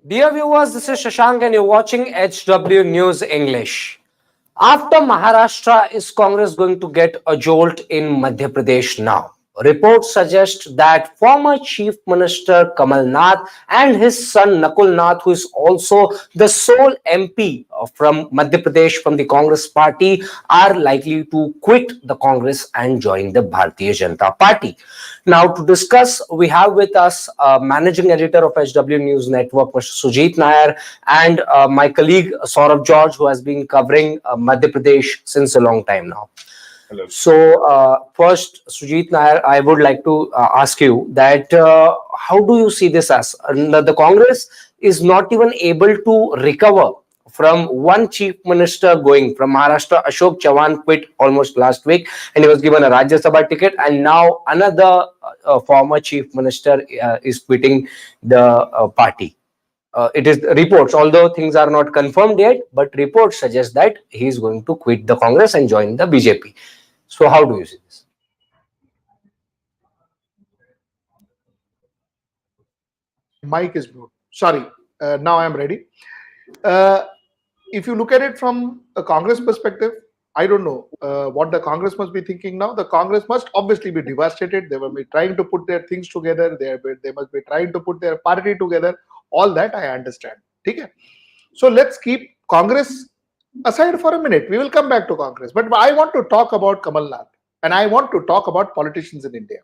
Dear viewers, this is Shashank and you're watching HW News English. After Maharashtra, is Congress going to get a jolt in Madhya Pradesh now? Reports suggest that former Chief Minister Kamal Nath and his son Nakul Nath, who is also the sole MP from Madhya Pradesh from the Congress party, are likely to quit the Congress and join the Bharatiya Janata Party. Now, to discuss, we have with us managing editor of HW News Network, Mr. Sujit Nair, and my colleague Saurabh George, who has been covering Madhya Pradesh since a long time now. Hello. So, first, Sujit Nair, I would like to ask you that how do you see this as? The Congress is not even able to recover from one chief minister going from Maharashtra. Ashok Chavan quit almost last week and he was given a Rajya Sabha ticket, and now another former chief minister is quitting the party. It is reports, although things are not confirmed yet, but reports suggest that he is going to quit the Congress and join the BJP. So how do you see this? Mic is mute. Sorry. Now I am ready. If you look at it from a Congress perspective, I don't know what the Congress must be thinking now. The Congress must obviously be devastated. They will be trying to put their things together. They must be trying to put their party together. All that I understand. Okay? So let's keep Congress aside for a minute. We will come back to Congress. But I want to talk about Kamal Nath, and I want to talk about politicians in India.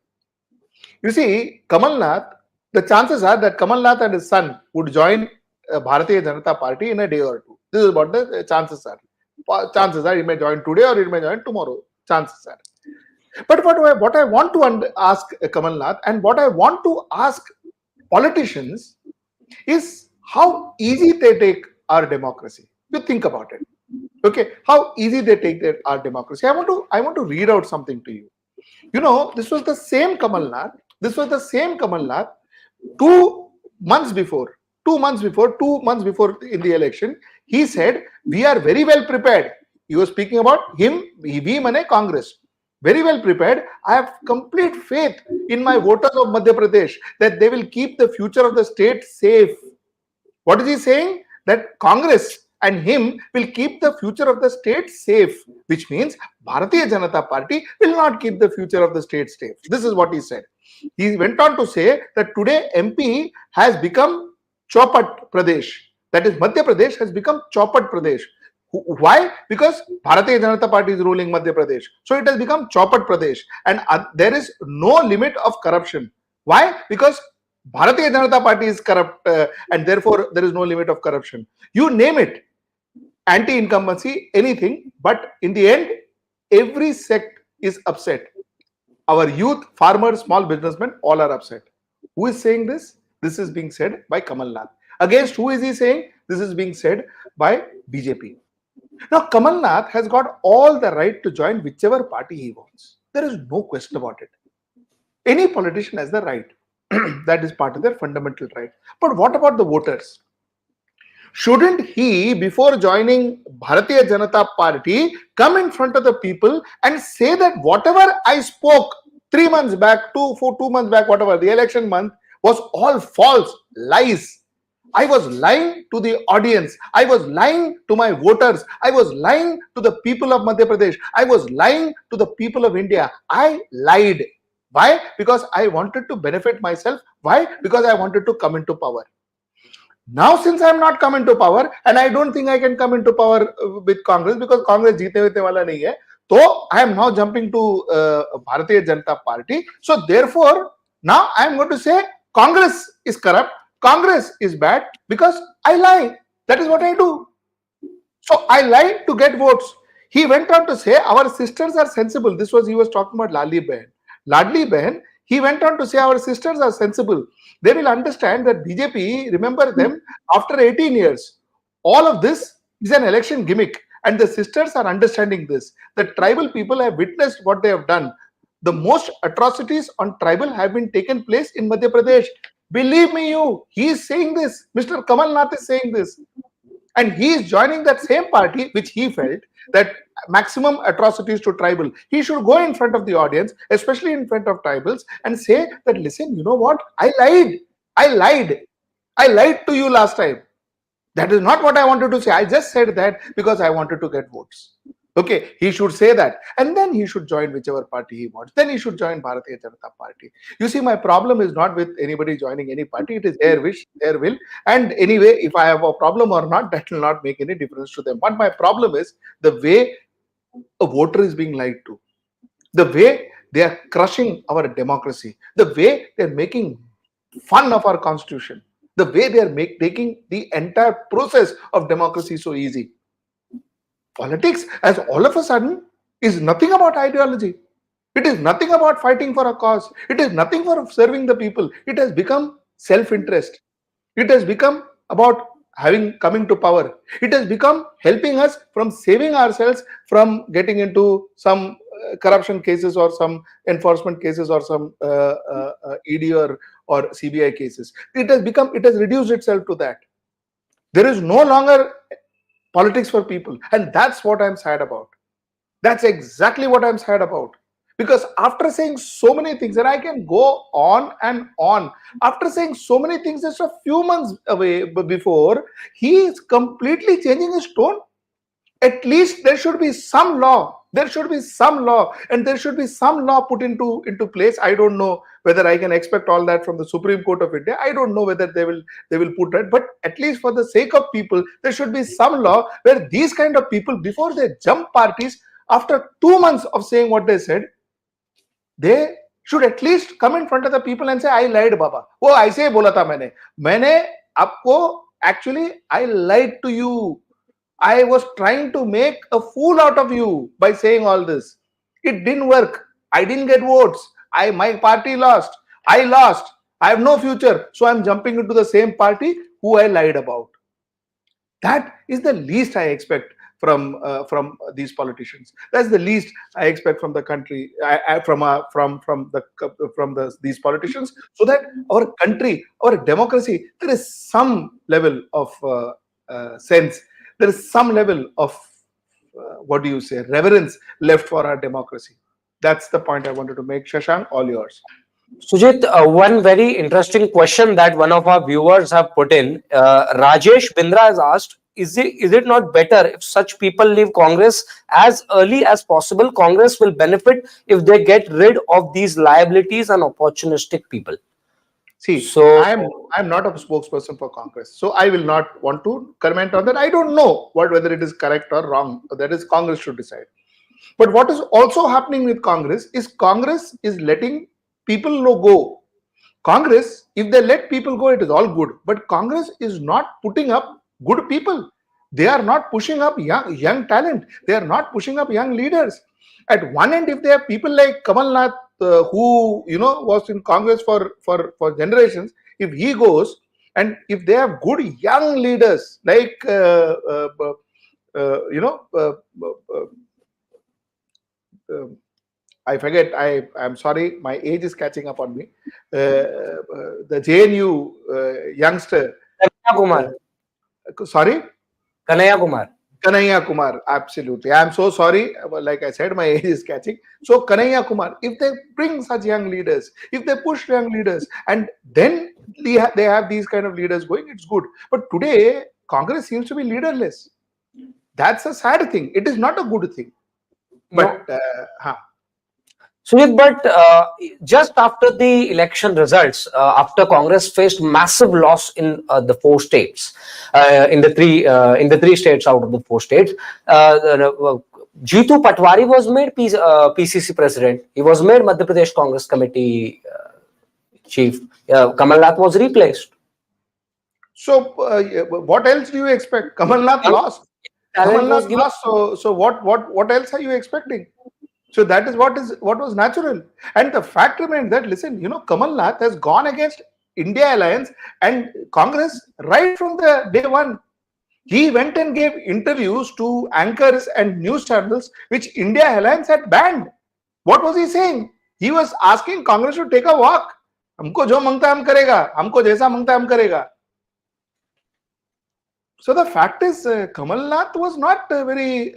You see, Kamal Nath, the chances are that Kamal Nath and his son would join Bharatiya Janata Party in a day or two. This is what the chances are. Chances are he may join today or he may join tomorrow. Chances are. But what I want to ask Kamal Nath and what I want to ask politicians is how easy they take our democracy. You think about it. Okay, how easy they take our democracy. I want to read out something to you. You know, this was the same Kamal Nath. This was the same Kamal Nath 2 months before. 2 months before in the election, he said, we are very well prepared. He was speaking about him, we mane Congress. Very well prepared. I have complete faith in my voters of Madhya Pradesh that they will keep the future of the state safe. What is he saying? That Congress and him will keep the future of the state safe, which means Bharatiya Janata Party will not keep the future of the state safe. This is what he said. He went on to say that today MP has become Chaupat Pradesh. That is, Madhya Pradesh has become Chaupat Pradesh. Why? Because Bharatiya Janata Party is ruling Madhya Pradesh. So it has become Chaupat Pradesh. And there is no limit of corruption. Why? Because Bharatiya Janata Party is corrupt and therefore there is no limit of corruption. You name it. Anti-incumbency, anything. But in the end, every sect is upset. Our youth, farmers, small businessmen, all are upset. Who is saying this? This is being said by Kamal Nath. Against who is he saying? This is being said by BJP. Now, Kamal Nath has got all the right to join whichever party he wants. There is no question about it. Any politician has the right. That is part of their fundamental right. But what about the voters? Shouldn't he, before joining Bharatiya Janata Party, come in front of the people and say that whatever I spoke 3 months back, 2 months back, whatever, the election month, was all false, lies. I was lying to the audience. I was lying to my voters. I was lying to the people of Madhya Pradesh. I was lying to the people of India. I lied. Why? Because I wanted to benefit myself. Why? Because I wanted to come into power. Now, since I am not come into power, and I don't think I can come into power with Congress because Congress jeete hute wala nahi hai, so I am now jumping to Bharatiya Janata Party. So therefore, now I am going to say Congress is corrupt, Congress is bad because I lie. That is what I do. So I lie to get votes. He went on to say our sisters are sensible. This was, he was talking about Ladli Behan. Ladli Behan, he went on to say our sisters are sensible. They will understand that BJP, remember them, after 18 years. All of this is an election gimmick. And the sisters are understanding this. The tribal people have witnessed what they have done. The most atrocities on tribal have been taken place in Madhya Pradesh. Believe me, he is saying this. Mr. Kamal Nath is saying this. And he is joining that same party, which he felt that maximum atrocities to tribal. He should go in front of the audience, especially in front of tribals, and say that, listen, you know what? I lied. I lied. I lied to you last time. That is not what I wanted to say. I just said that because I wanted to get votes. Okay, he should say that. And then he should join whichever party he wants. Then he should join Bharatiya Janata Party. You see, my problem is not with anybody joining any party. It is their wish, their will. And anyway, if I have a problem or not, that will not make any difference to them. But my problem is the way a voter is being lied to, the way they are crushing our democracy, the way they are making fun of our constitution, the way they are taking the entire process of democracy so easy. Politics, as all of a sudden, is nothing about ideology. It is nothing about fighting for a cause. It is nothing for serving the people. It has become self-interest. It has become about coming to power. It has become helping us from saving ourselves from getting into some corruption cases or some enforcement cases or some ED or CBI cases. It has reduced itself to that. There is no longer politics for people, and that's what I'm sad about. That's exactly what I'm sad about. Because after saying so many things, and I can go on and on, after saying so many things just a few months away before, he is completely changing his tone. At least there should be some law. There should be some law, and there should be some law put into place. I don't know whether I can expect all that from the Supreme Court of India. I don't know whether they will put that. But at least for the sake of people, there should be some law where these kind of people, before they jump parties, after 2 months of saying what they said, they should at least come in front of the people and say, I lied, Baba. Oh, I say bola tha maine aapko, actually, I lied to you. I was trying to make a fool out of you by saying all this. It didn't work. I didn't get votes. My party lost. I lost. I have no future. So I'm jumping into the same party who I lied about. That is the least I expect from these politicians. That's the least I expect from the country, from these politicians, so that our country, our democracy, there is some level of sense. There is some level of reverence left for our democracy. That's the point I wanted to make. Shashank, all yours. Sujit, one very interesting question that one of our viewers have put in. Rajesh Bindra has asked, is it not better if such people leave Congress as early as possible? Congress will benefit if they get rid of these liabilities and opportunistic people. See, so I'm not a spokesperson for Congress, so I will not want to comment on that. I don't know whether it is correct or wrong. That is, Congress should decide. But what is also happening with Congress is letting people go. Congress, if they let people go, it is all good. But Congress is not putting up good people. They are not pushing up young talent. They are not pushing up young leaders. At one end, if they have people like Kamal Nath, who was in Congress for generations, if he goes, and if they have good young leaders like I forget. I'm sorry, my age is catching up on me. The JNU youngster. Kumar. Sorry? Kanhaiya Kumar. Kanhaiya Kumar, absolutely. I'm so sorry. Like I said, my age is catching. So Kanhaiya Kumar, if they bring such young leaders, if they push young leaders, and then they have these kind of leaders going, it's good. But today, Congress seems to be leaderless. That's a sad thing. It is not a good thing. But, Sujit, but just after the election results, after Congress faced massive loss in the 4 states, in the three states out of the 4 states, Jeetu Patwari was made PCC president. He was made Madhya Pradesh Congress Committee chief. Kamal Nath was replaced. So, what else do you expect? Kamal Nath lost. Kamal Nath lost. So what else are you expecting? So that is what was natural. And the fact remains that, listen, Kamal Nath has gone against India Alliance and Congress right from the day one. He went and gave interviews to anchors and news channels which India Alliance had banned. What was he saying? He was asking Congress to take a walk. हमको जो मांगता है हम करेगा, हमको जैसा मांगता है हम करेगा. So the fact is, Kamal Nath was not very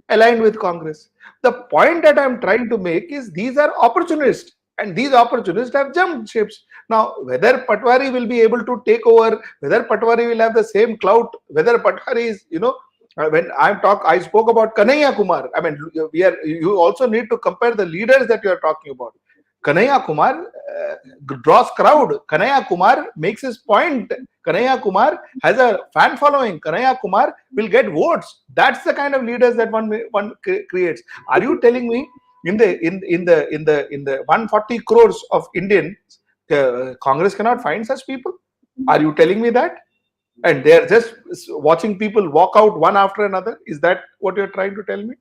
aligned with Congress. The point that I'm trying to make is these are opportunists, and these opportunists have jumped ships. Now, whether Patwari will be able to take over, whether Patwari will have the same clout, whether Patwari is, when I spoke about Kanhaiya Kumar. I mean, you also need to compare the leaders that you are talking about. Kanhaiya Kumar draws crowd. Kanhaiya Kumar makes his point. Kanhaiya Kumar has a fan following. Kanhaiya Kumar will get votes. That's the kind of leaders that one creates. Are you telling me in the 140 crores of Indians, Congress cannot find such people? Are you telling me that? And they are just watching people walk out one after another? Is that what you're trying to tell me?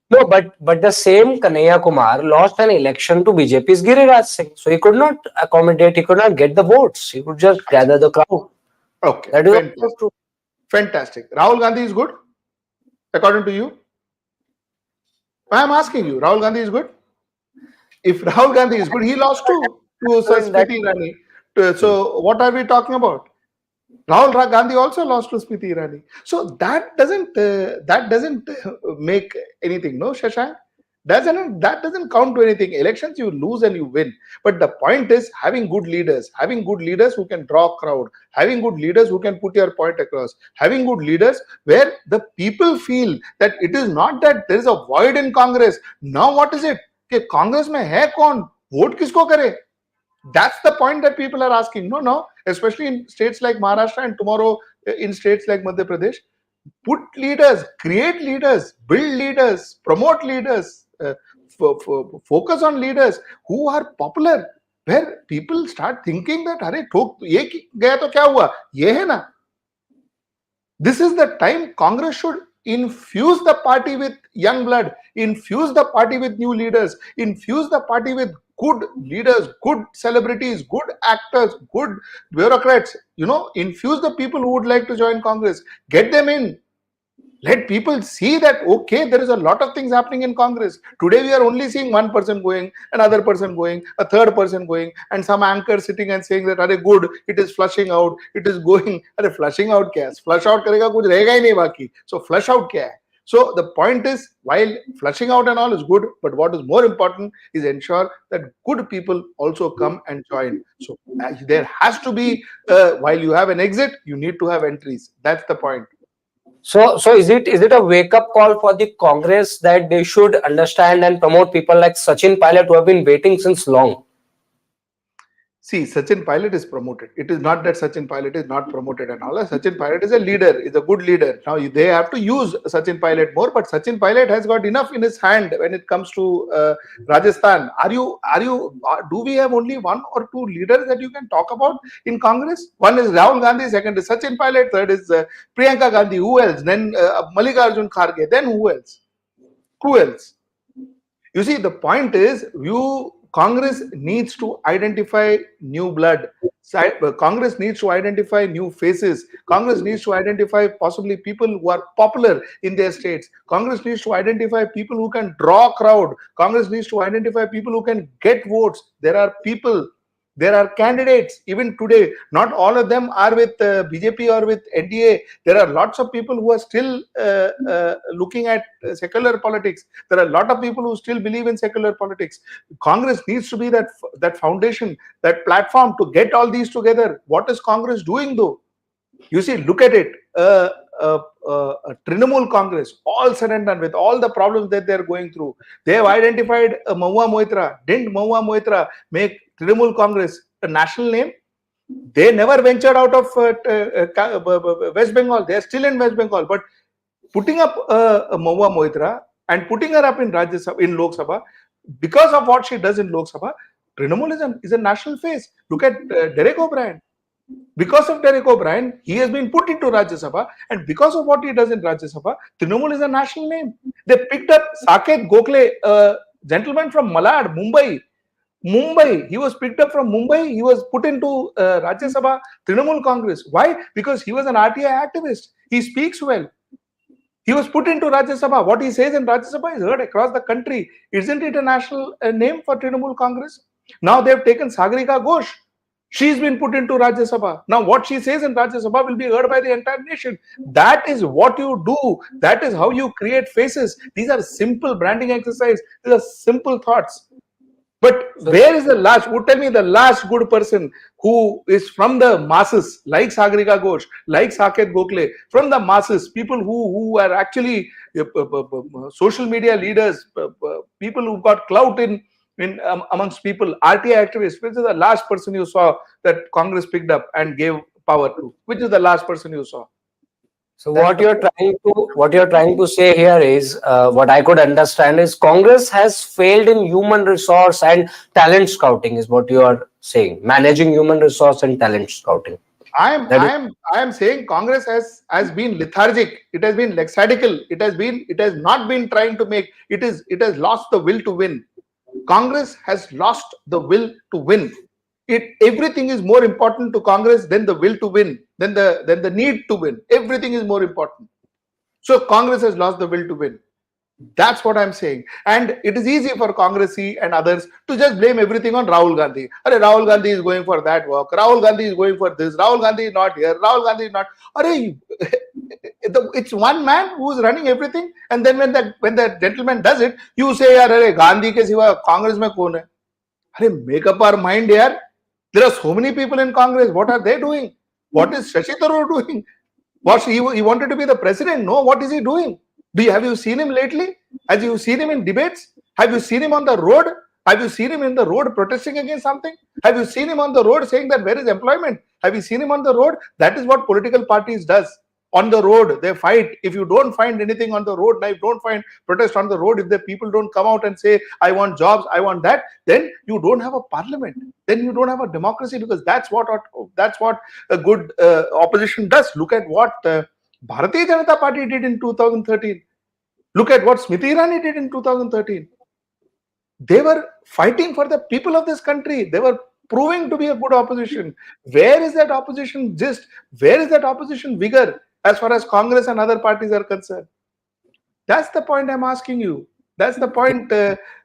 No, but the same Kanhaiya Kumar lost an election to BJP's Giriraj Singh, so he could not accommodate, he could not get the votes. He could just gather the crowd. Okay, that is fantastic. true. Fantastic. Rahul Gandhi is good, according to you? I am asking you. Rahul Gandhi is good. If Rahul Gandhi is good, he lost to Smriti Irani. So what are we talking about? Rahul Gandhi also lost to Smriti Irani. So that doesn't make anything, no, Shashank? That doesn't count to anything. Elections you lose and you win. But the point is having good leaders who can draw crowd, having good leaders who can put your point across, having good leaders where the people feel that it is not that there is a void in Congress. Now what is it? कि कांग्रेस में है कौन, vote किसको करे? That's the point that people are asking. No, especially in states like Maharashtra and tomorrow in states like Madhya Pradesh. Put leaders, create leaders, build leaders, promote leaders, focus on leaders who are popular, where people start thinking that अरे ठोक ये गया तो क्या हुआ, ये है ना. This is the time Congress should infuse the party with young blood, infuse the party with new leaders, infuse the party with good leaders, good celebrities, good actors, good bureaucrats. Infuse the people who would like to join Congress, get them in. Let people see that, okay, there is a lot of things happening in Congress. Today we are only seeing one person going, another person going, a third person going, and some anchor sitting and saying that, "Are good, it is flushing out, it is going." Are flushing out kya hai? Flush out karega kuch rahega hi nahi baki. So flush out kya hai? So the point is, while flushing out and all is good, but what is more important is ensure that good people also come and join. So there has to be, while you have an exit, you need to have entries. That's the point. So is it a wake up call for the Congress that they should understand and promote people like Sachin Pilot who have been waiting since long? See, Sachin Pilot is promoted. It is not that Sachin Pilot is not promoted and all. Sachin Pilot is a leader, is a good leader. Now they have to use Sachin Pilot more, but Sachin Pilot has got enough in his hand when it comes to Rajasthan. Do we have only one or two leaders that you can talk about in Congress? One is Rahul Gandhi, second is Sachin Pilot, third is Priyanka Gandhi. Who else? Then Mallikarjun Kharge. Then who else? Who else? You see, the point is, Congress needs to identify new blood. Congress needs to identify new faces. Congress needs to identify possibly people who are popular in their states. Congress needs to identify people who can draw crowd. Congress needs to identify people who can get votes. There are candidates even today. Not all of them are with BJP or with NDA. There are lots of people who are still looking at secular politics. There are a lot of people who still believe in secular politics. Congress needs to be that foundation, that platform to get all these together. What is Congress doing though? You see, look at it. Trinamool Congress, all said and done, with all the problems that they're going through, they have identified Mahua Moitra. Didn't Mahua Moitra make Trinamool Congress a national name? They never ventured out of West Bengal. They're still in West Bengal. But putting up Mahua Moitra and putting her up in Rajya Sabha, in Lok Sabha, because of what she does in Lok Sabha, Trinamool is a national face. Look at Derek O'Brien. Because of Derek O'Brien, he has been put into Rajya Sabha, and because of what he does in Rajya Sabha, Trinamool is a national name. They picked up Saket Gokhale, a gentleman from Malad, Mumbai. He was picked up from Mumbai. He was put into Rajya Sabha, Trinamool Congress. Why? Because he was an RTI activist. He speaks well. He was put into Rajya Sabha. What he says in Rajya Sabha is heard across the country. Isn't it a national name for Trinamool Congress? Now they have taken Sagarika Ghosh. She's been put into Rajya Sabha. Now, what she says in Rajya Sabha will be heard by the entire nation. That is what you do. That is how you create faces. These are simple branding exercise. These are simple thoughts. But So, where is the last? Would tell me the last good person who is from the masses, like Sagarika Ghosh, like Saket Gokhale, from the masses, people who are actually social media leaders, people who got clout in amongst people, RTI activists. Which is the last person you saw that Congress picked up and gave power to? Which is the last person you saw? so That's the point. what you're trying to say here is what I could understand is Congress has failed in human resource and talent scouting is what you are saying. Managing human resource and talent scouting. I am That I is am I am saying Congress has been lethargic. It has been lackadaisical. It has not been trying to make it has lost the will to win. Congress has lost the will to win. Everything is more important to Congress than the will to win, than the need to win. Everything is more important. So Congress has lost the will to win. That's what I'm saying. And it is easy for Congressy and others to just blame everything on Rahul Gandhi. Arey, Rahul Gandhi is going for that work. Rahul Gandhi is going for this. Rahul Gandhi is not here. Rahul Gandhi is not. Arey, it's one man who is running everything. And then when the gentleman does it, you say, Arey, Gandhi ke siwa Congress mein kaun hai? Arey, make up our mind, yaar. There are so many people in Congress. What are they doing? What is Shashi Tharoor doing? He wanted to be the president. No, what is he doing? Have you seen him lately? Have you seen him in debates? Have you seen him on the road? Have you seen him in the road protesting against something? Have you seen him on the road saying that where is employment? Have you seen him on the road? That is what political parties does. On the road, they fight. If you don't find anything on the road, now if you don't find protest on the road, if the people don't come out and say, I want jobs, I want that, then you don't have a parliament. Then you don't have a democracy, because that's what a good opposition does. Look at what Bharatiya Janata Party did in 2013. Look at what Smriti Irani did in 2013. They were fighting for the people of this country. They were proving to be a good opposition. Where is that opposition where is that opposition vigor as far as Congress and other parties are concerned? That's the point I'm asking you. That's the point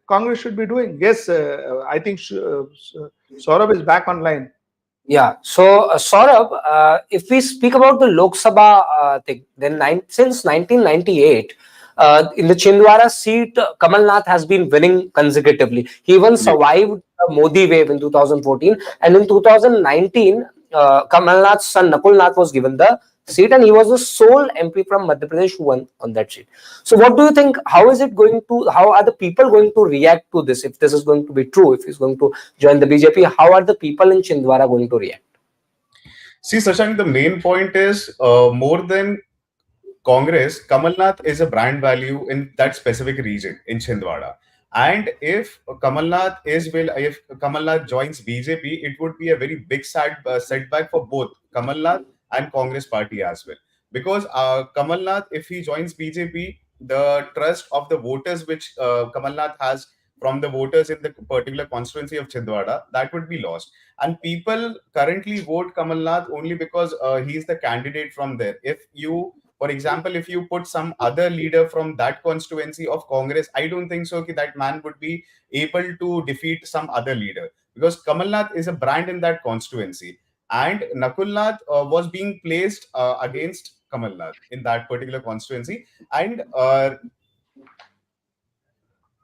Congress should be doing. Yes, I think Saurabh is back online. Yeah. So, Saurabh, if we speak about the Lok Sabha thing, then since 1998, in the Chhindwara seat, Kamal Nath has been winning consecutively. He even survived the Modi wave in 2014, and in 2019, Kamal Nath's son Nakul Nath was given the seat, and he was the sole MP from Madhya Pradesh who won on that seat. So, what do you think? How is it going to? How are the people going to react to this? If this is going to be true, if he's going to join the BJP, how are the people in Chhindwara going to react? See, Sashank, the main point is more than Congress, Kamal Nath is a brand value in that specific region in Chhindwara. And if if Kamal Nath joins BJP, it would be a very big setback for both Kamal Nath and Congress party as well. Because Kamal Nath, if he joins BJP, the trust of the voters which Kamal Nath has from the voters in the particular constituency of Chhindwara, that would be lost. And people currently vote Kamal Nath only because he is the candidate from there. For example, if you put some other leader from that constituency of Congress, I don't think so that man would be able to defeat some other leader, because Kamal Nath is a brand in that constituency. And Nakulnath was being placed against Kamal Nath in that particular constituency. And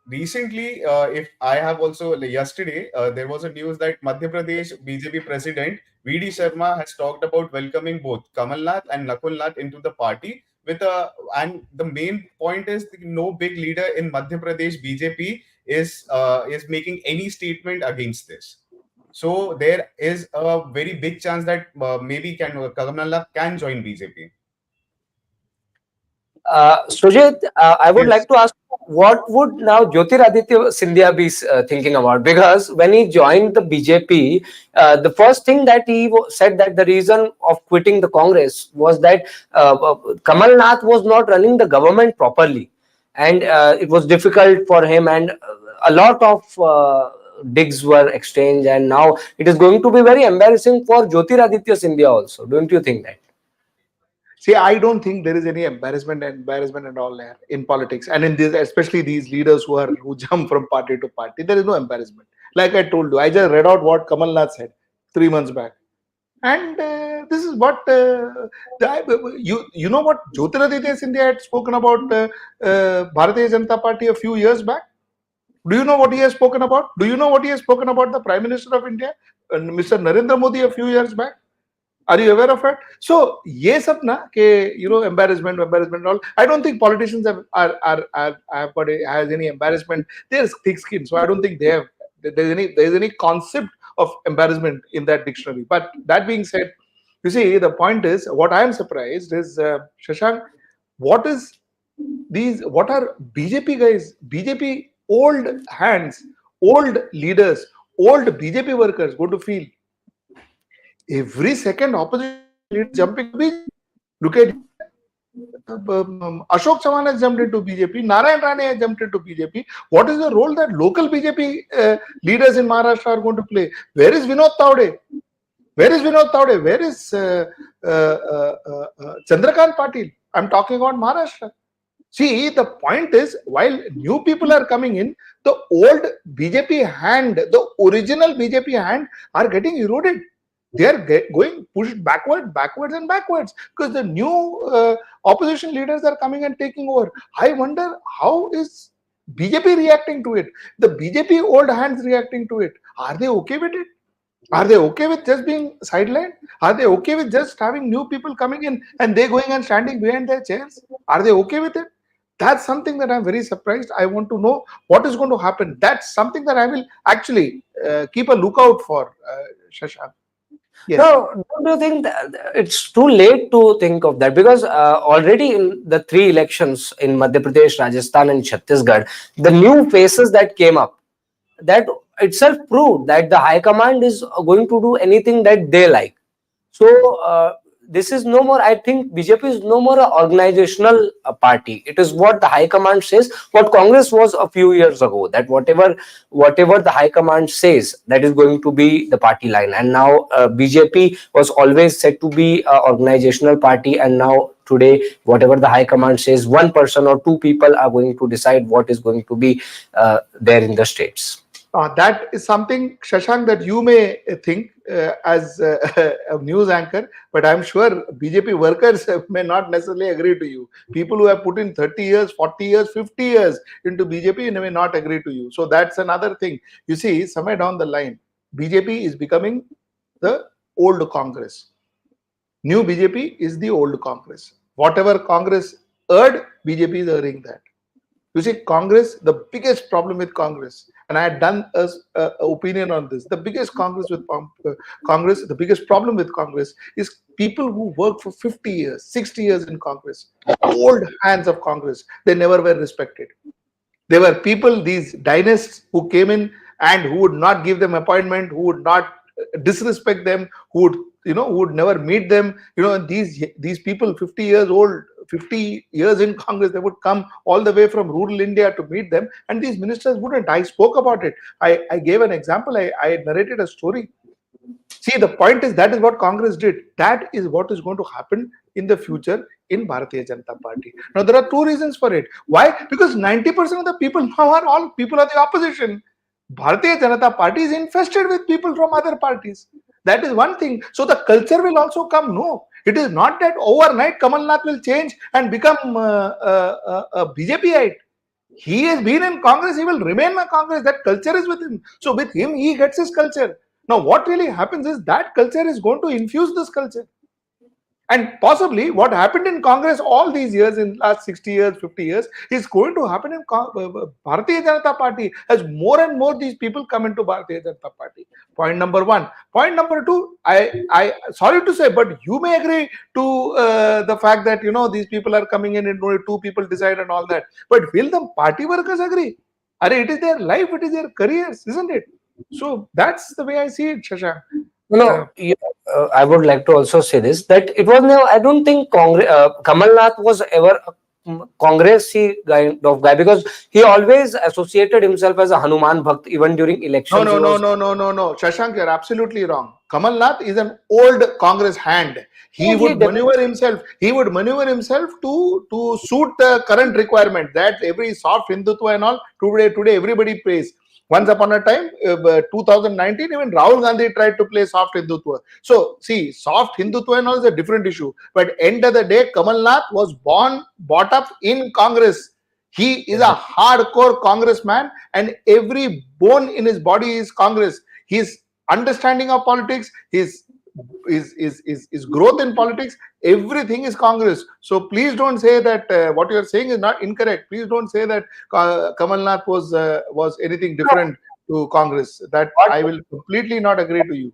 recently, if I have also yesterday, there was a news that Madhya Pradesh BJP president VD Sharma has talked about welcoming both Kamal Nath and Nakul Nath into the party. And the main point is that no big leader in Madhya Pradesh BJP is making any statement against this. So there is a very big chance that maybe Kamal Nath can join BJP. Sujit, I would Yes. like to ask, what would now Jyotiraditya Scindia be thinking about? Because when he joined the BJP, the first thing that he said that the reason of quitting the Congress was that Kamal Nath was not running the government properly, and it was difficult for him, and a lot of digs were exchanged, and now it is going to be very embarrassing for Jyotiraditya Scindia also. Don't you think that? See, I don't think there is any embarrassment and all there in politics, and in this, especially these leaders who jump from party to party. There is no embarrassment. Like I told you, I just read out what Kamal Nath said. 3 months back. And this is what you know what Jyotiraditya Scindia had spoken about Bharatiya Janata Party a few years back. Do you know what he has spoken about? Do you know what he has spoken about the Prime Minister of India, Mr. Narendra Modi, a few years back? Are you aware of it? So, ये सब ना कि embarrassment and all. I don't think politicians have got has any embarrassment. They're thick skin, so I don't think they have. There's any concept of embarrassment in that dictionary. But that being said, you see, the point is, what I am surprised is, Shashank, what are BJP guys, BJP old hands, old leaders, old BJP workers going to feel? Every second opposition leader jumping to BJP. Look at Ashok Chavan has jumped into BJP. Narayan Rane has jumped into BJP. What is the role that local BJP leaders in Maharashtra are going to play? Where is Vinod Taude? Where is Vinod Taude? Where is Chandrakant Patil? I'm talking about Maharashtra. See, the point is, while new people are coming in, the old BJP hand, the original BJP hand are getting eroded. They are going pushed backwards and backwards because the new opposition leaders are coming and taking over. I wonder how is BJP reacting to it? The BJP old hands reacting to it? Are they okay with it? Are they okay with just being sidelined? Are they okay with just having new people coming in and they going and standing behind their chairs? Are they okay with it? That's something that I'm very surprised. I want to know what is going to happen. That's something that I will actually keep a lookout for, Shashank. Yes. No, don't you think that it's too late to think of that? Because already in the three elections in Madhya Pradesh, Rajasthan, and Chhattisgarh, the new faces that came up, that itself proved that the High Command is going to do anything that they like. So this is no more. I think BJP is no more an organizational party. It is what the High Command says. What Congress was a few years ago. That whatever the High Command says, that is going to be the party line. And now BJP was always said to be an organizational party, and now today, whatever the High Command says, one person or two people are going to decide what is going to be there in the states. That is something, Shashank, that you may think as a news anchor, but I'm sure BJP workers may not necessarily agree to you. People who have put in 30 years, 40 years, 50 years into BJP may not agree to you. So that's another thing. You see, somewhere down the line, BJP is becoming the old Congress. New BJP is the old Congress. Whatever Congress erred, BJP is erring that. You see, Congress, the biggest problem with Congress, and I had done an opinion on this. The biggest the biggest problem with Congress is people who worked for 50 years, 60 years in Congress, old hands of Congress. They never were respected. There were people, these dynasts, who came in and who would not give them appointment, who would not disrespect them, who would never meet them. These people, 50 years old, 50 years in Congress, they would come all the way from rural India to meet them, and these ministers wouldn't. I spoke about it. I gave an example. I narrated a story. See, the point is, that is what Congress did. That is what is going to happen in the future in Bharatiya Janata Party. Now, there are two reasons for it. Why? Because 90% of the people now are all people of the opposition. Bharatiya Janata Party is infested with people from other parties. That is one thing. So the culture will also come. No, it is not that overnight Kamal Nath will change and become a BJPite. He has been in Congress. He will remain in Congress. That culture is with him. So with him, he gets his culture. Now, what really happens is that culture is going to infuse this culture. And possibly what happened in Congress all these years, in last 60 years, 50 years, is going to happen in Bharatiya Janata Party as more and more these people come into Bharatiya Janata Party. Point number one. Point number two, I sorry to say, but you may agree to the fact that, these people are coming in and only two people decide and all that. But will the party workers agree? It is their life, it is their careers, isn't it? So that's the way I see it, Shashank. I would like to also say this, that it was never. I don't think Kamal Nath was ever a Congressy kind of guy, because he always associated himself as a Hanuman Bhakt even during elections. No. Shashank, you're absolutely wrong. Kamal Nath is an old Congress hand. He would maneuver himself. He would maneuver himself to suit the current requirement that every soft Hindutva and all today everybody prays. Once upon a time, 2019, even Rahul Gandhi tried to play soft Hindutva. So, see, soft Hindutva and all is a different issue. But end of the day, Kamal Nath was brought up in Congress. He is a hardcore congressman, and every bone in his body is Congress. His understanding of politics, his growth in politics, everything is Congress. So please don't say that what you are saying is not incorrect. Please don't say that Kamal Nath was anything different to Congress. That I will completely not agree to you.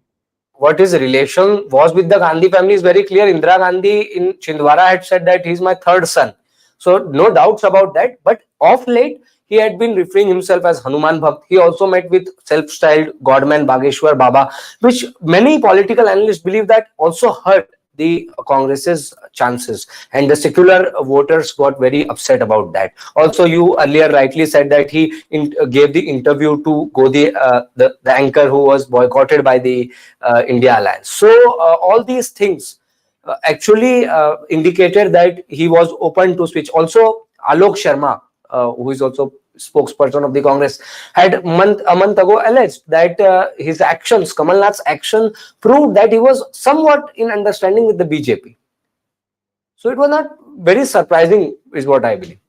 What his relation was with the Gandhi family is very clear. Indira Gandhi in Chhindwara had said that he's my third son. So no doubts about that. But of late, he had been referring himself as Hanuman Bhakt. He also met with self-styled Godman Bageshwar Baba, which many political analysts believe that also hurt the Congress's chances, and the secular voters got very upset about that. Also, you earlier rightly said that he gave the interview to Godi, the anchor who was boycotted by the India Alliance. So all these things actually indicated that he was open to switch. Also, Alok Sharma, who is also spokesperson of the Congress, had a month ago alleged that his actions, Kamal Nath's action, proved that he was somewhat in understanding with the BJP. So it was not very surprising, is what I believe.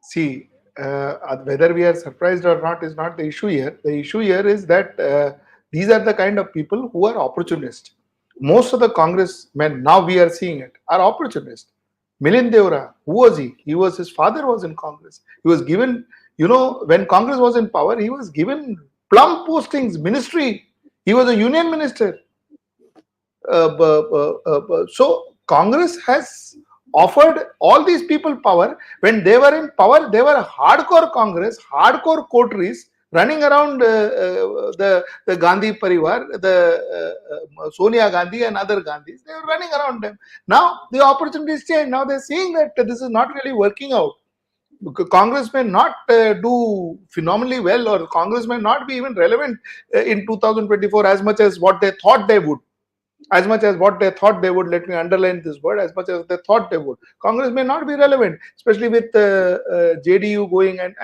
See, whether we are surprised or not is not the issue here. The issue here is that these are the kind of people who are opportunists. Most of the congressmen, now we are seeing it, are opportunists. Milind Deora, who was he? His father was in Congress. He was given, when Congress was in power, he was given plum postings, ministry. He was a union minister. So Congress has offered all these people power. When they were in power, they were hardcore Congress, hardcore coteries running around the Gandhi Parivar, the Sonia Gandhi and other Gandhis. They were running around them. Now the opportunities change. Now they're seeing that this is not really working out. Congress may not do phenomenally well, or Congress may not be even relevant in 2024 as much as what they thought they would. As much as what they thought they would, let me underline this word, as much as they thought they would. Congress may not be relevant, especially with JDU going and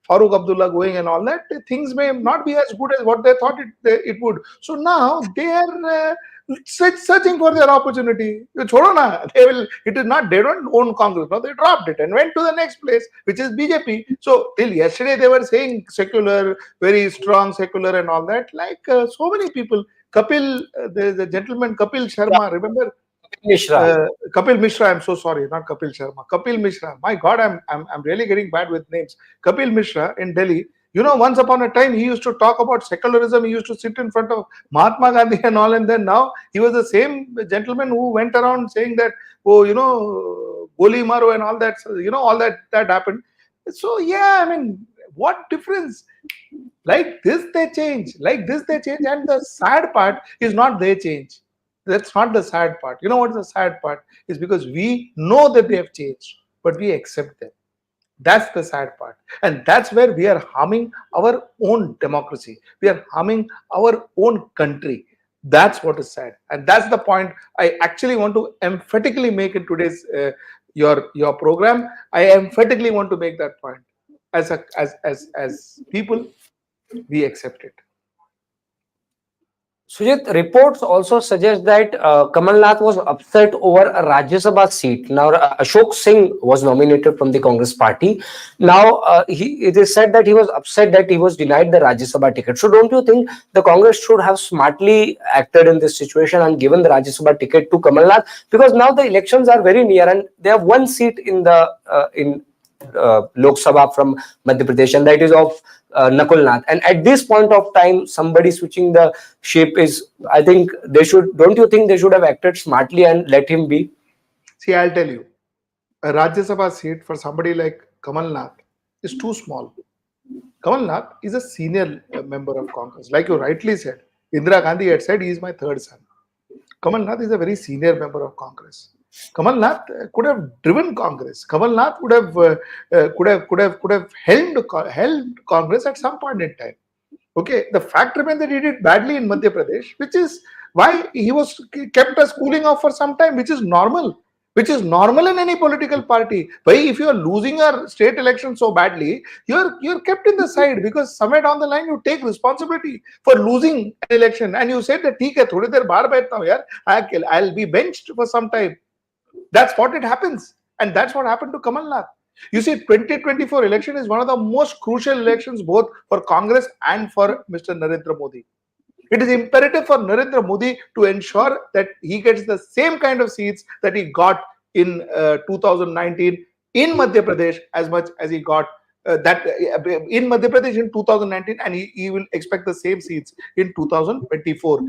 Farooq Abdullah going and all that. Things may not be as good as what they thought it would. So now they are searching for their opportunity. Chodo na, it is not, they don't own Congress. No, they dropped it and went to the next place, which is BJP. So till yesterday they were saying secular, very strong secular and all that. Like so many people. Kapil, there's a gentleman, Kapil Sharma, remember? Mishra. Kapil Mishra, I'm so sorry, not Kapil Sharma. Kapil Mishra. My God, I'm really getting bad with names. Kapil Mishra in Delhi. Once upon a time, he used to talk about secularism. He used to sit in front of Mahatma Gandhi and all. And then now, he was the same gentleman who went around saying that, Goli Maro and all that, all that happened. So, yeah, I mean, what difference? Like this they change, and the sad part is not they change. That's not the sad part. You know what's the sad part is because we know that they have changed, but we accept them. That's the sad part, and that's where we are harming our own democracy. We are harming our own country. That's what is sad, and that's the point I actually want to emphatically make in today's your program. I emphatically want to make that point. As people, we accept it. Sujit, reports also suggest that Kamal Nath was upset over a Rajya Sabha seat. Now, Ashok Singh was nominated from the Congress party. Now, it is said that he was upset that he was denied the Rajya Sabha ticket. So, don't you think the Congress should have smartly acted in this situation and given the Rajya Sabha ticket to Kamal Nath? Because now the elections are very near and they have one seat in the Lok Sabha from Madhya Pradesh, and that is of Nakul Nath. And at this point of time, somebody switching the ship is, I think they should, don't you think they should have acted smartly and let him be? See, I'll tell you, a Rajya Sabha seat for somebody like Kamal Nath is too small. Kamal Nath is a senior member of Congress. Like you rightly said, Indira Gandhi had said he is my third son. Kamal Nath is a very senior member of Congress. Kamal Nath could have driven Congress. Kamal Nath would have held Congress at some point in time. Okay, the fact remains that he did badly in Madhya Pradesh, which is why he was kept as cooling off for some time, which is normal. which is normal in any political party. But if you are losing your state election so badly, you're kept in the side, because somewhere down the line you take responsibility for losing an election, and you said that theek hai, thodi der bahar baithta hu yaar, I'll be benched for some time. That's what it happens, and that's what happened to Kamal Nath. You see, 2024 election is one of the most crucial elections both for Congress and for Mr. Narendra Modi. It is imperative for Narendra Modi to ensure that he gets the same kind of seats that he got in 2019 in Madhya Pradesh, as much as he got in Madhya Pradesh in 2019, and he will expect the same seats in 2024.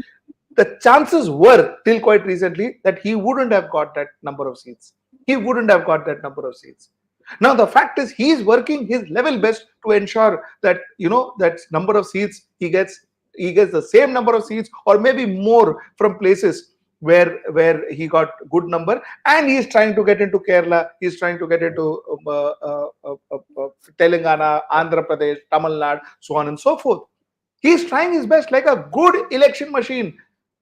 The chances were, till quite recently, that he wouldn't have got that number of seats. He wouldn't have got that number of seats. Now, the fact is, he is working his level best to ensure that, that number of seats he gets the same number of seats, or maybe more, from places where he got good number, and he is trying to get into Kerala, he is trying to get into Telangana, Andhra Pradesh, Tamil Nadu, so on and so forth. He is trying his best, like a good election machine.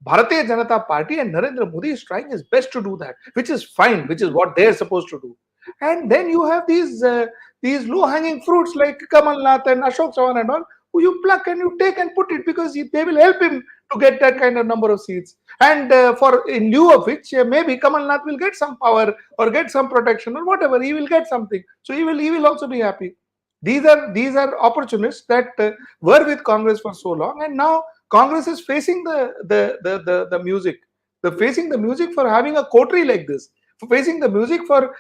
Bharatiya Janata Party and Narendra Modi is trying his best to do that, which is fine, which is what they are supposed to do. And then you have these low-hanging fruits like Kamal Nath and Ashok Chavan and all, who you pluck and you take and put it, because they will help him to get that kind of number of seats. And in lieu of which, maybe Kamal Nath will get some power or get some protection or whatever. He will get something, so he will also be happy. These are opportunists that were with Congress for so long, and now Congress is facing the music. They're facing the music for having a coterie like this, for facing the music for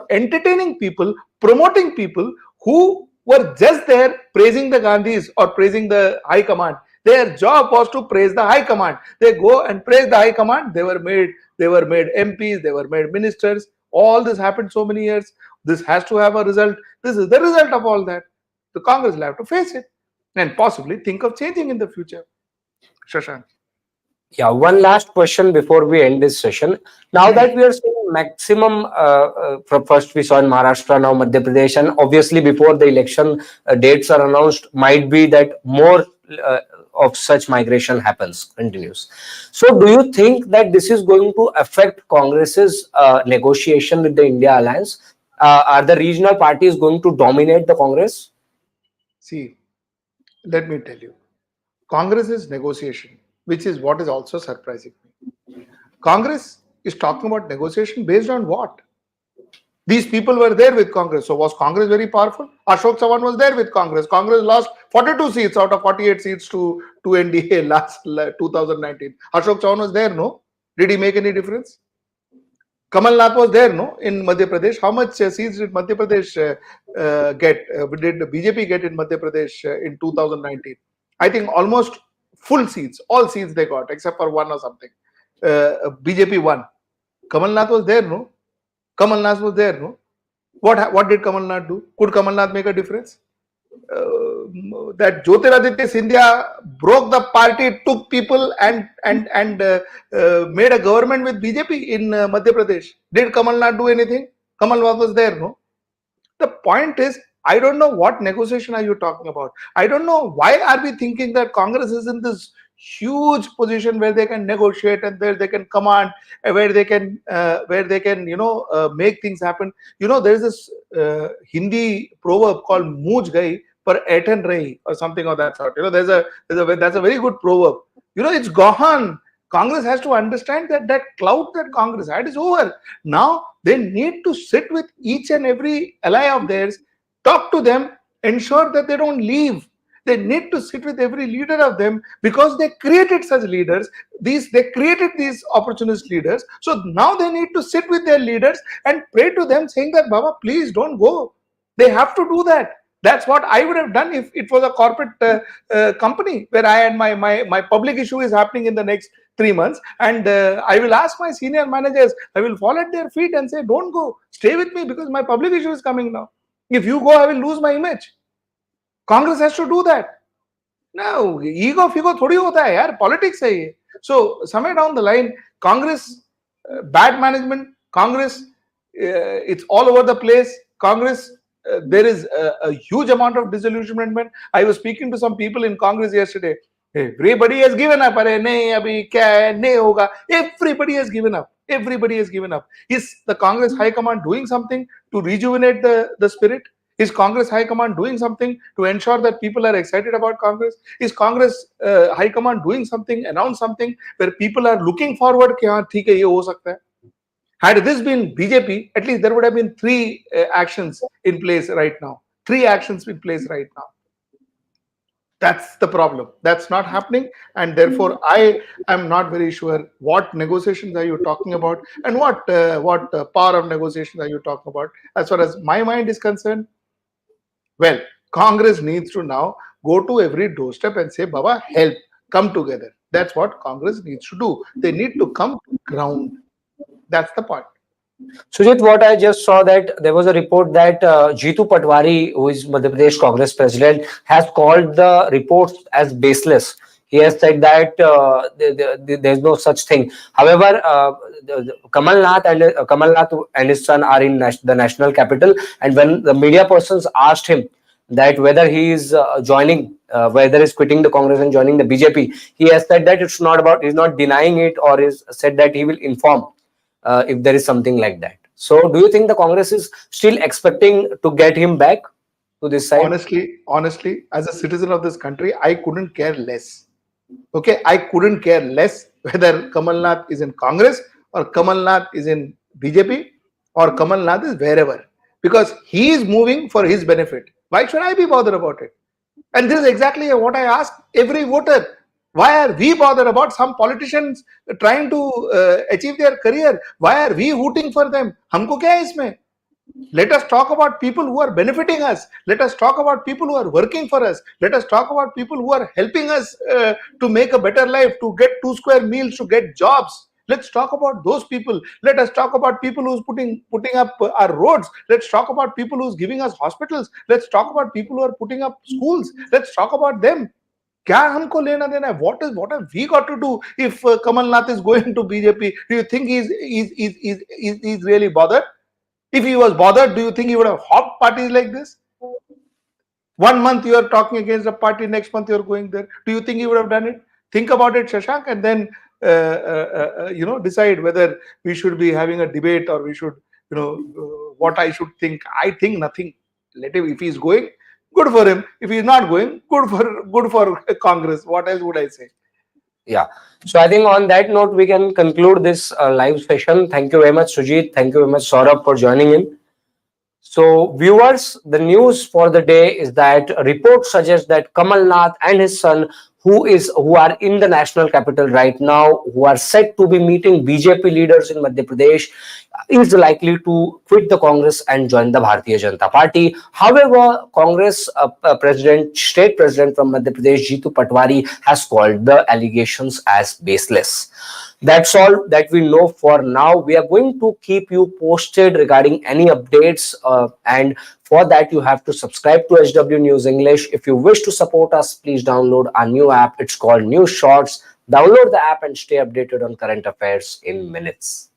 entertaining people, promoting people who were just there praising the Gandhis or praising the High Command. Their job was to praise the High Command. They go and praise the High Command. They were made MPs, they were made ministers. All this happened so many years. This has to have a result. This is the result of all that. The Congress will have to face it and possibly think of changing in the future. Shashank. Yeah, one last question before we end this session. Now that we are seeing maximum, from first we saw in Maharashtra, now Madhya Pradesh, and obviously before the election dates are announced, might be that more of such migration continues. So do you think that this is going to affect Congress's negotiation with the India alliance? Are the regional parties going to dominate the Congress? See, let me tell you, Congress's negotiation, which is what is also surprising me. Congress is talking about negotiation based on what? These people were there with Congress. So was Congress very powerful? Ashok Chavan was there with Congress. Congress lost 42 seats out of 48 seats to NDA last 2019. Ashok Chavan was there, no? Did he make any difference? Kamal Nath was there, no? In Madhya Pradesh. How much seats did Madhya Pradesh get? Did the BJP get in Madhya Pradesh in 2019? I think almost full seats. All seats they got, except for one or something. BJP won. Kamal Nath was there, no? Kamal Nath was there, no? What did Kamal Nath do? Could Kamal Nath make a difference? That Jyotiraditya Scindia broke the party, took people and made a government with BJP in Madhya Pradesh. Did Kamal Nath do anything? Kamal Nath was there, no? The point is, I don't know what negotiation are you talking about. I don't know why are we thinking that Congress is in this huge position where they can negotiate and where they can command, where they can make things happen. There is this Hindi proverb called "Mooj gayi par aithan rahi" or something of that sort. That's a very good proverb. It's gone. Congress has to understand that clout that Congress had is over. Now they need to sit with each and every ally of theirs, talk to them, ensure that they don't leave. They need to sit with every leader of them, because they created such leaders. They created these opportunist leaders. So now they need to sit with their leaders and pray to them, saying that, Baba, please don't go. They have to do that. That's what I would have done if it was a corporate company where I had my public issue is happening in the next 3 months, and I will ask my senior managers, I will fall at their feet and say, don't go, stay with me, because my public issue is coming now. If you go, I will lose my image. Congress has to do that. Now, ego figo thodi hota hai yaar, politics hai ye. So somewhere down the line, Congress, bad management, Congress, it's all over the place. Congress, there is a huge amount of disillusionment. I was speaking to some people in Congress yesterday. Everybody has given up. अरे नहीं अभी क्या है नहीं होगा. Everybody has given up. Everybody has given up. Is the Congress High Command doing something to rejuvenate the spirit? Is Congress High Command doing something to ensure that people are excited about Congress? Is Congress High Command doing something, announce something where people are looking forward कि हाँ ठीक है ये हो सकता है? Had this been BJP, at least there would have been three actions in place right now. Three actions in place right now. That's the problem. That's not happening, and therefore I am not very sure what negotiations are you talking about, and what power of negotiation are you talking about. As far as my mind is concerned, well, Congress needs to now go to every doorstep and say, "Baba, help, come together." That's what Congress needs to do. They need to come ground. That's the point. Sujit, what I just saw that there was a report that Jeetu Patwari, who is Madhya Pradesh Congress president, has called the reports as baseless. He has said that there is no such thing. However, Kamal Nath and his son are in the national capital, and when the media persons asked him that whether he is joining, whether he's quitting the Congress and joining the BJP, he has said that it's not about. He's not denying it, or is said that he will inform if there is something like that. So, do you think the Congress is still expecting to get him back to this side? Honestly, as a citizen of this country, I couldn't care less. Okay, I couldn't care less whether Kamal Nath is in Congress or Kamal Nath is in BJP or Kamal Nath is wherever, because he is moving for his benefit. Why should I be bothered about it? And this is exactly what I ask every voter. Why are we bothered about some politicians trying to achieve their career? Why are we hooting for them? हमको क्या है इसमें? Let us talk about people who are benefiting us. Let us talk about people who are working for us. Let us talk about people who are helping us to make a better life, to get 2 square meals, to get jobs. Let's talk about those people. Let us talk about people who's putting up our roads. Let's talk about people who's giving us hospitals. Let's talk about people who are putting up schools. Let's talk about them. क्या हमको लेना देना है? What have we got to do if Kamal Nath is going to BJP? Do you think he's really bothered? If he was bothered, do you think he would have hopped parties like this? 1 month you are talking against a party, next month you are going there. Do you think he would have done it? Think about it, Shashank, and then decide whether we should be having a debate or we should, what I should think. I think nothing. Let him. If he's going, good for him. If he's not going, good for Congress. What else would I say? Yeah. So I think on that note, we can conclude this live session. Thank you very much, Sujit. Thank you very much, Saurabh, for joining in. So, viewers, the news for the day is that a report suggests that Kamal Nath and his son, who are in the national capital right now, who are said to be meeting BJP leaders in Madhya Pradesh, is likely to quit the Congress and join the Bharatiya Janata Party. However, Congress state president from Madhya Pradesh, Jeetu Patwari, has called the allegations as baseless. That's all that we know for now. We are going to keep you posted regarding any updates, and for that you have to subscribe to HW News English. If you wish to support us, please download our new app. It's called News Shorts. Download the app and stay updated on current affairs in minutes.